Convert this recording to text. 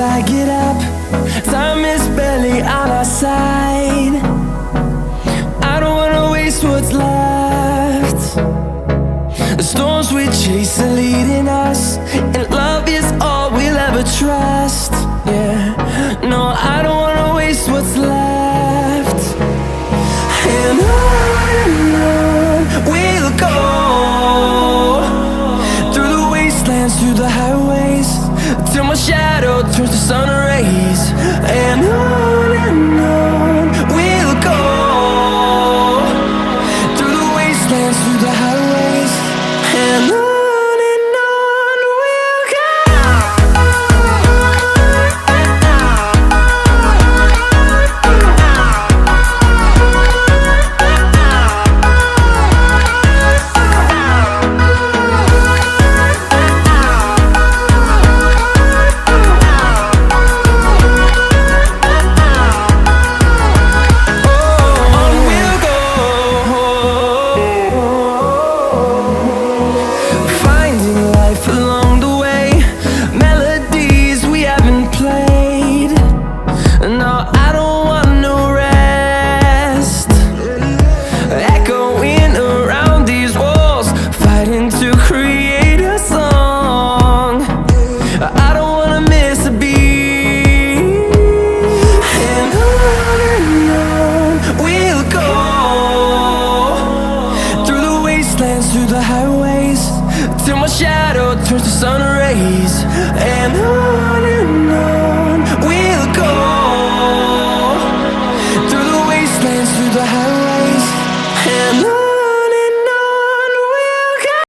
I get up. Time is barely on our side. I don't wanna waste what's left. The storms we chase are leading us, and love is all we'll ever trust. Yeah, no, I don't wanna waste what's left. And on we'll go, through the wastelands, through the highways, till my shadow turns to sun rays. And on we'll go, through the wastelands, through the highways, and on we'll go. Through the highways, till my shadow turns to sun rays. And on we'll go, through the wastelands, through the highways.